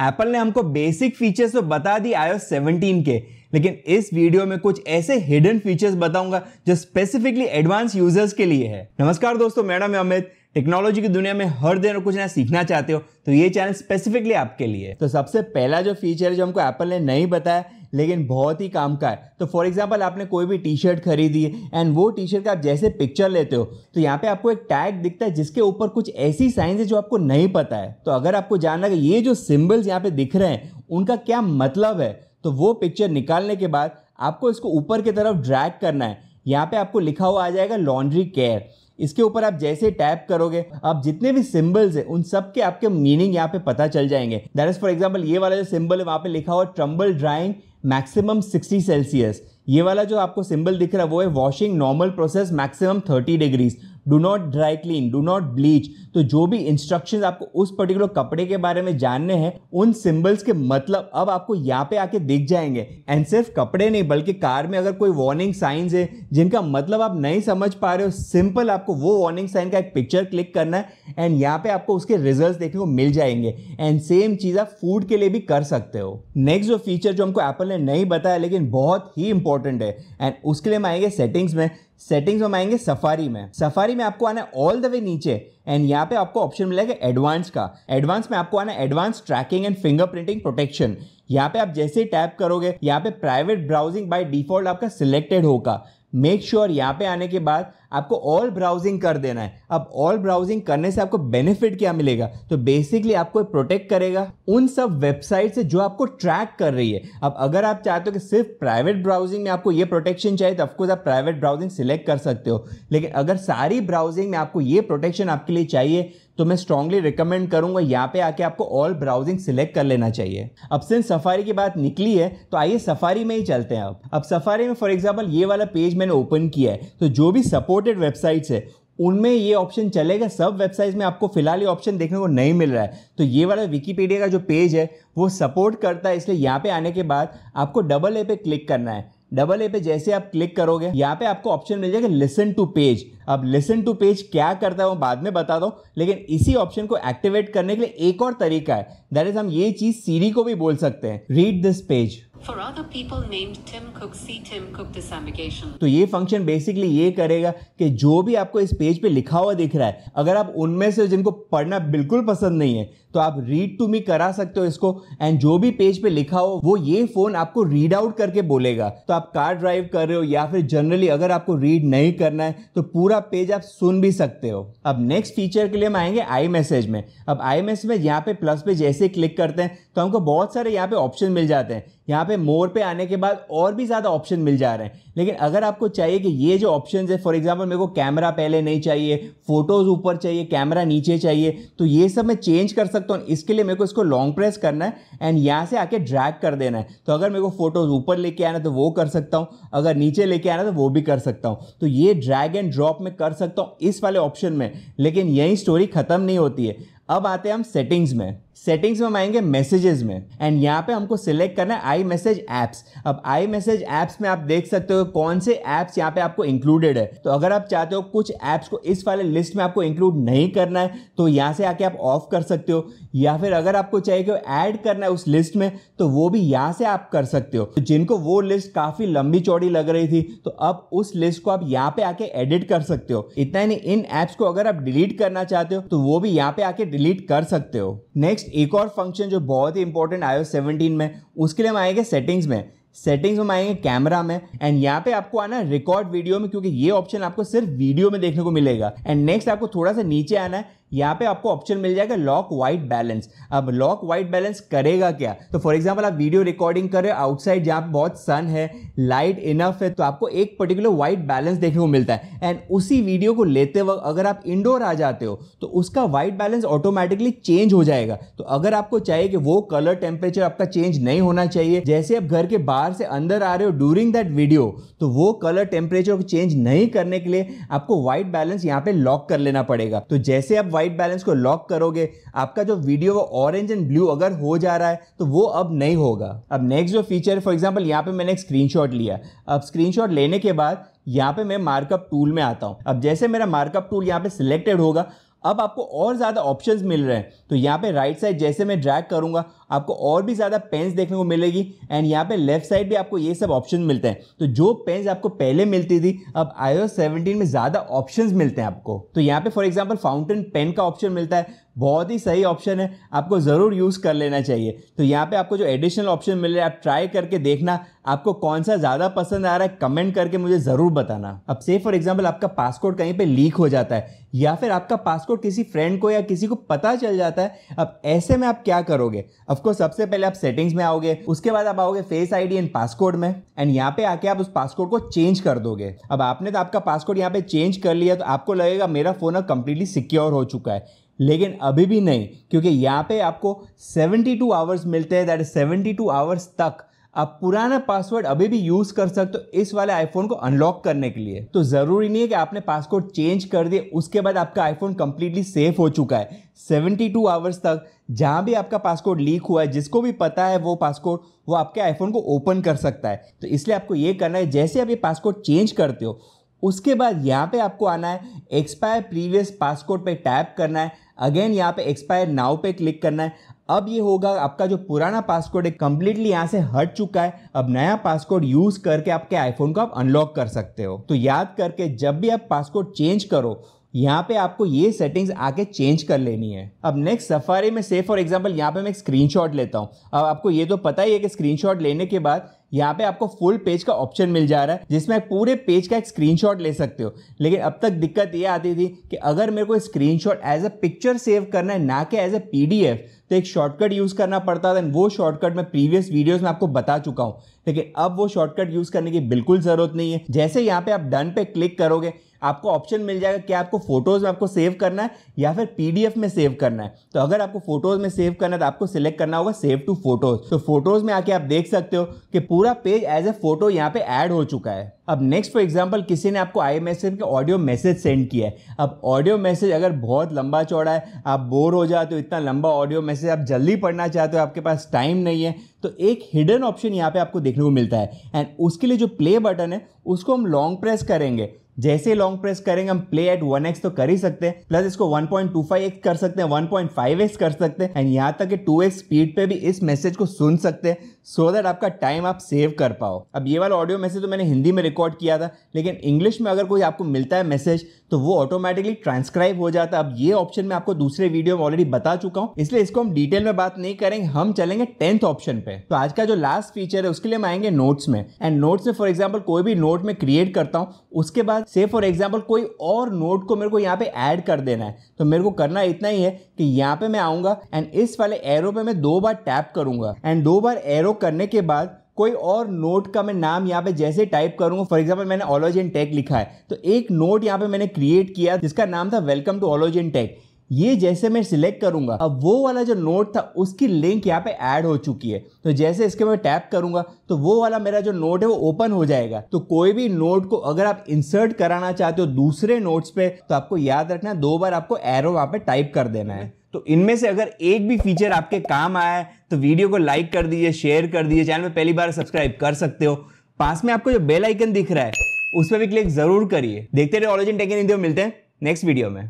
Apple ने हमको basic features तो बता दी iOS 17 के, लेकिन इस वीडियो में कुछ ऐसे हिडन फीचर्स बताऊंगा जो स्पेसिफिकली एडवांस यूजर्स के लिए है। नमस्कार दोस्तों, मेरा नाम है अमित। टेक्नोलॉजी की दुनिया में हर दिन कुछ नया सीखना चाहते हो तो ये चैनल स्पेसिफिकली आपके लिए। तो सबसे पहला जो फीचर है जो हमको एप्पल ने नहीं बताया लेकिन बहुत ही काम का है, तो फॉर एग्जांपल आपने कोई भी टी शर्ट खरीदी है एंड वो टी शर्ट का आप जैसे पिक्चर लेते हो तो यहाँ पे आपको एक टैग दिखता है जिसके ऊपर कुछ ऐसी साइंस है जो आपको नहीं पता है। तो अगर आपको जानना है कि ये जो सिंबल्स यहाँ पे दिख रहे हैं उनका क्या मतलब है, तो वो पिक्चर निकालने के बाद आपको इसको ऊपर की तरफ ड्रैग करना है। यहाँ पे आपको लिखा हुआ आ जाएगा लॉन्ड्री केयर। इसके ऊपर आप जैसे टैप करोगे आप जितने भी सिंबल्स हैं उन सब के आपके मीनिंग यहाँ पे पता चल जाएंगे। दैट इज फॉर एग्जांपल ये वाला जो सिंबल है वहाँ पे लिखा हुआ ट्रम्बल ड्राइंग मैक्सिमम 60 सेल्सियस। ये वाला जो आपको सिंबल दिख रहा है वो है washing normal process maximum 30 degrees, do not dry clean, do not bleach. तो जो भी इंस्ट्रक्शंस आपको उस पर्टिकुलर कपड़े के बारे में जानने हैं उन सिंबल्स के मतलब अब आपको यहाँ पे आके दिख जाएंगे। एंड सिर्फ कपड़े नहीं बल्कि कार में अगर कोई वार्निंग साइंस है जिनका मतलब आप नहीं समझ पा रहे हो, सिंपल आपको वो वार्निंग साइन का एक पिक्चर क्लिक करना है एंड यहाँ पे आपको उसके रिजल्ट देखने को मिल जाएंगे। एंड सेम चीज आप फूड के लिए भी कर सकते हो। नेक्स्ट जो फीचर जो हमको एप्पल ने नहीं बताया लेकिन बहुत ही इंपॉर्टेंट है एंड उसके लिए हम आएंगे सेटिंग्स में। सेटिंग्स में आएंगे सफारी में। सफारी में आपको आना है ऑल द वे नीचे एंड यहाँ पे आपको ऑप्शन मिलेगा एडवांस का। एडवांस में आपको आना है advance tracking and fingerprinting protection. यहाँ पे आप जैसे ही टैप करोगे यहाँ पे प्राइवेट ब्राउजिंग बाय डिफॉल्ट आपका सिलेक्टेड होगा। मेक श्योर यहाँ पे आने के बाद आपको ऑल ब्राउजिंग कर देना है। अब ऑल ब्राउजिंग करने से आपको बेनिफिट क्या मिलेगा, तो बेसिकली आपको प्रोटेक्ट करेगा उन सब वेबसाइट से जो आपको ट्रैक कर रही है। अब अगर आप चाहते हो कि सिर्फ प्राइवेट ब्राउजिंग में आपको ये प्रोटेक्शन चाहिए तो ऑफकोर्स आप प्राइवेट ब्राउजिंग सिलेक्ट कर सकते हो, लेकिन अगर सारी ब्राउजिंग में आपको ये प्रोटेक्शन आपके लिए चाहिए तो मैं स्ट्रांगली रिकमेंड करूंगा यहाँ पे आके आपको ऑल ब्राउजिंग सिलेक्ट कर लेना चाहिए। अब सिंस सफारी की बात निकली है तो आइए सफारी में ही चलते हैं। अब सफारी में फॉर एग्जांपल ये वाला पेज मैंने ओपन किया है तो जो भी सपोर्टेड वेबसाइट्स है उनमें ये ऑप्शन चलेगा। सब वेबसाइट्स में आपको फिलहाल ये ऑप्शन देखने को नहीं मिल रहा है। तो ये वाला विकिपीडिया का जो पेज है वो सपोर्ट करता है, इसलिए यहाँ पे आने के बाद आपको डबल ए पे क्लिक करना है। डबल ए पे जैसे आप क्लिक करोगे यहाँ पे आपको ऑप्शन मिल जाएगा लिसन टू पेज। अब लिसन टू पेज क्या करता है वो बाद में बताता हूँ, लेकिन इसी ऑप्शन को एक्टिवेट करने के लिए एक और तरीका है। दैट इज हम ये चीज सीरी को भी बोल सकते हैं, read this page. For other people named Tim Cook, see Tim Cook disambiguation. तो ये फंक्शन बेसिकली ये करेगा कि जो भी आपको इस पेज पे लिखा हुआ दिख रहा है अगर आप उनमें से जिनको पढ़ना बिल्कुल पसंद नहीं है तो आप रीड टू मी करा सकते हो इसको एंड जो भी पेज पे लिखा हो वो ये फोन आपको रीड आउट करके बोलेगा। तो आप कार ड्राइव कर रहे हो या फिर जनरली अगर आपको रीड नहीं करना है तो पूरा पेज आप सुन भी सकते हो। अब नेक्स्ट फीचर के लिए हम आएंगे आई मैसेज में। अब आई मैसेज में यहाँ पे प्लस पे जैसे क्लिक करते हैं तो हमको बहुत सारे यहाँ पे ऑप्शन मिल जाते हैं। यहाँ पे मोर पे आने के बाद और भी ज्यादा ऑप्शन मिल जा रहे हैं, लेकिन अगर आपको चाहिए कि ये जो ऑप्शन है फॉर एग्जांपल मेरे को कैमरा पहले नहीं चाहिए, फोटोज ऊपर चाहिए, कैमरा नीचे चाहिए, तो ये सब मैं चेंज कर सकता हूँ। इसके लिए मेरे को इसको लॉन्ग प्रेस करना है एंड यहाँ से आके ड्रैग कर देना है। तो अगर मेरे को फोटोज ऊपर लेके आना तो वो कर सकता हूँ, अगर नीचे लेके आना तो वो भी कर सकता हूँ। तो ये ड्रैग एंड ड्रॉप में कर सकता हूँ इस वाले ऑप्शन में, लेकिन यही स्टोरी खत्म नहीं होती है। अब आते हैं हम सेटिंग्स में। सेटिंग्स में हम आएंगे मैसेजेस में एंड यहाँ पे हमको सिलेक्ट करना है आई मैसेज एप्स। अब आई मैसेज एप्स में आप देख सकते हो कौन से एप्स यहाँ पे आपको इंक्लूडेड है। तो अगर आप चाहते हो कुछ एप्स को इस वाले लिस्ट में आपको इंक्लूड नहीं करना है तो यहाँ से आके आप ऑफ कर सकते हो, या फिर अगर आपको चाहिए कि ऐड करना है उस लिस्ट में तो वो भी यहाँ से आप कर सकते हो। तो जिनको वो लिस्ट काफी लंबी चौड़ी लग रही थी तो अब उस लिस्ट को आप यहाँ पे आके एडिट कर सकते हो। इतना ही नहीं, इन एप्स को अगर आप डिलीट करना चाहते हो तो वो भी यहाँ पे आके डिलीट कर सकते हो। नेक्स्ट एक और फंक्शन जो बहुत ही इंपॉर्टेंट iOS 17 में, उसके लिए हम आएंगे सेटिंग्स में। सेटिंग्स में आएंगे कैमरा में एंड यहाँ पे आपको आना है रिकॉर्ड वीडियो में, क्योंकि ये ऑप्शन आपको सिर्फ वीडियो में देखने को मिलेगा। एंड नेक्स्ट आपको थोड़ा सा नीचे आना है, यहाँ पे आपको ऑप्शन मिल जाएगा लॉक वाइट बैलेंस। अब लॉक वाइट बैलेंस करेगा क्या, तो फॉर एग्जांपल आप वीडियो रिकॉर्डिंग कर रहे हो आउटसाइड जहाँ पे बहुत सन है, लाइट इनफ है, तो आपको एक पर्टिकुलर वाइट बैलेंस देखने को मिलता है। एंड उसी वीडियो को लेते वक्त अगर आप इंडोर आ जाते हो तो उसका वाइट बैलेंस ऑटोमेटिकली चेंज हो जाएगा। तो अगर आपको चाहिए कि वो कलर टेम्परेचर आपका चेंज नहीं होना चाहिए, जैसे आप घर के बाहर से अंदर आ रहे हो ड्यूरिंग दैट वीडियो, तो वो कलर टेम्परेचर को चेंज नहीं करने के लिए आपको वाइट बैलेंस यहाँ पे लॉक कर लेना पड़ेगा। तो जैसे आप वाइट बैलेंस को लॉक करोगे आपका जो वीडियो वो ऑरेंज एंड ब्लू अगर हो जा रहा है तो वो अब नहीं होगा। अब नेक्स्ट जो फीचर फॉर एग्जांपल यहाँ पे मैंने एक स्क्रीनशॉट लिया। अब स्क्रीनशॉट लेने के बाद यहाँ पे मैं मार्कअप टूल में आता हूँ। अब जैसे मेरा मार्कअप टूल यहाँ पे सिलेक्टेड होगा अब आपको और ज़्यादा ऑप्शंस मिल रहे हैं। तो यहाँ पे राइट साइड जैसे मैं ड्रैग करूँगा आपको और भी ज़्यादा पेन्स देखने को मिलेगी एंड यहाँ पे लेफ्ट साइड भी आपको ये सब ऑप्शन मिलते हैं। तो जो पेन्स आपको पहले मिलती थी अब iOS 17 में ज़्यादा ऑप्शंस मिलते हैं आपको। तो यहाँ पे फॉर एग्जांपल फाउंटेन पेन का ऑप्शन मिलता है, बहुत ही सही ऑप्शन है, आपको ज़रूर यूज़ कर लेना चाहिए। तो यहाँ पे आपको जो एडिशनल ऑप्शन मिल रहा है आप ट्राई करके देखना आपको कौन सा ज़्यादा पसंद आ रहा है, कमेंट करके मुझे ज़रूर बताना। अब से फॉर एग्जांपल आपका पासकोड कहीं पे लीक हो जाता है या फिर आपका पासकोड किसी फ्रेंड को या किसी को पता चल जाता है, अब ऐसे में आप क्या करोगे? ऑफकोर्स सबसे पहले आप सेटिंग्स में आओगे, उसके बाद आप आओगे फेस आईडी एंड पासकोड में एंड यहाँ पे आके आप उस पासकोड को चेंज कर दोगे। अब आपने तो आपका पासकोड यहाँ पे चेंज कर लिया तो आपको लगेगा मेरा फोन अब कंप्लीटली सिक्योर हो चुका है, लेकिन अभी भी नहीं, क्योंकि यहाँ पे आपको 72 आवर्स मिलते हैं। दैट इज 72 आवर्स तक आप पुराना पासवर्ड अभी भी यूज कर सकते हो इस वाले आईफोन को अनलॉक करने के लिए। तो जरूरी नहीं है कि आपने पासवर्ड चेंज कर दिए उसके बाद आपका आईफोन कंप्लीटली सेफ हो चुका है। 72 आवर्स तक जहां भी आपका पासवर्ड लीक हुआ है, जिसको भी पता है वो पासवर्ड, वो आपके आईफोन को ओपन कर सकता है। तो इसलिए आपको ये करना है, जैसे आप ये पासवर्ड चेंज करते हो उसके बाद यहाँ पे आपको आना है, एक्सपायर प्रीवियस पासकोड पे टैप करना है, अगेन यहाँ पे एक्सपायर नाउ पे क्लिक करना है। अब ये होगा आपका जो पुराना पासकोड है कंप्लीटली यहाँ से हट चुका है। अब नया पासकोड यूज करके आपके आईफोन को आप अनलॉक कर सकते हो। तो याद करके जब भी आप पासकोड चेंज करो यहाँ पे आपको ये सेटिंग्स आके चेंज कर लेनी है। अब नेक्स्ट सफारी में से फॉर एग्जांपल यहाँ पे मैं एक स्क्रीनशॉट लेता हूँ। अब आपको ये तो पता ही है कि स्क्रीनशॉट लेने के बाद यहाँ पे आपको फुल पेज का ऑप्शन मिल जा रहा है जिसमें आप पूरे पेज का एक स्क्रीनशॉट ले सकते हो। लेकिन अब तक दिक्कत ये आती थी कि अगर मेरे को screenshot as a picture save करना है ना कि एज अ पीडीएफ, तो एक शॉर्टकट यूज करना पड़ता था। वो शॉर्टकट मैं प्रीवियस वीडियोस में आपको बता चुका हूँ, लेकिन अब वो शॉर्टकट यूज करने की बिल्कुल जरूरत नहीं है। जैसे यहाँ पे आप डन पे क्लिक करोगे आपको ऑप्शन मिल जाएगा कि आपको फोटोज में आपको सेव करना है या फिर पीडीएफ में सेव करना है। तो अगर आपको फोटोज में सेव करना है तो आपको सिलेक्ट करना होगा सेव टू फोटोज। तो फोटोज में आके आप देख सकते हो कि पूरा पेज एज ए फोटो यहाँ पे ऐड हो चुका है। अब नेक्स्ट फॉर एग्जांपल किसी ने आपको आई मैसेज का ऑडियो मैसेज सेंड किया है। अब ऑडियो मैसेज अगर बहुत लंबा चौड़ा है, आप बोर हो जाते हो, इतना लंबा ऑडियो मैसेज आप जल्दी पढ़ना चाहते हो, आपके पास टाइम नहीं है, तो एक हिडन ऑप्शन यहाँ पे आपको देखने को मिलता है एंड उसके लिए जो प्ले बटन है उसको हम लॉन्ग प्रेस करेंगे। जैसे लॉन्ग प्रेस करेंगे हम प्ले एट 1x तो कर ही सकते हैं, प्लस इसको 1.25x कर सकते हैं, 1.5x कर सकते हैं एंड यहाँ तक कि 2x स्पीड पे भी इस मैसेज को सुन सकते हैं सो दैट आपका टाइम आप सेव कर पाओ। अब ये वाला ऑडियो मैसेज तो मैंने हिंदी में रिकॉर्ड किया था, लेकिन इंग्लिश में अगर कोई आपको मिलता है मैसेज तो वो ऑटोमेटिकली ट्रांसक्राइब हो जाता है। अब ये ऑप्शन मैं आपको दूसरे वीडियो में ऑलरेडी बता चुका हूँ, इसलिए इसको हम डिटेल में बात नहीं करेंगे, हम चलेंगे 10th ऑप्शन पे। तो आज का जो लास्ट फीचर है उसके लिए हम आएंगे नोट्स में एंड नोट्स में फॉर एग्जाम्पल कोई भी नोट में क्रिएट करता हूँ, उसके बाद से फॉर एग्जाम्पल कोई और नोट को मेरे को यहाँ पे ऐड कर देना है। तो मेरे को करना इतना ही है कि यहाँ पे मैं आऊंगा एंड इस वाले एरो पे मैं 2 बार टैप करूंगा एंड 2 बार एरो करने के बाद कोई और नोट का मैं नाम यहाँ पे जैसे टाइप करूंगा, फॉर एग्जांपल मैंने ओलॉजी एंड टेक लिखा है तो एक नोट यहाँ पे मैंने क्रिएट किया जिसका नाम था welcome to ology and tech. ये जैसे मैं सिलेक्ट करूंगा अब वो वाला जो नोट था उसकी लिंक यहाँ पे ऐड हो चुकी है। तो जैसे इसके मैं टैप करूंगा तो वो वाला मेरा जो नोट है वो ओपन हो जाएगा। तो कोई भी नोट को अगर आप इंसर्ट कराना चाहते हो दूसरे नोट्स पे तो आपको याद रखना 2 बार आपको एरो वहां पे टाइप कर देना है। तो इनमें से अगर एक भी फीचर आपके काम आया है तो वीडियो को लाइक कर दीजिए, शेयर कर दीजिए, चैनल में पहली बार सब्सक्राइब कर सकते हो। पास में आपको जो बेल आइकन दिख रहा है उस पर भी क्लिक जरूर करिए। देखते रहे ओलॉजी एंड टेक इन हिंदी में। मिलते हैं नेक्स्ट वीडियो में।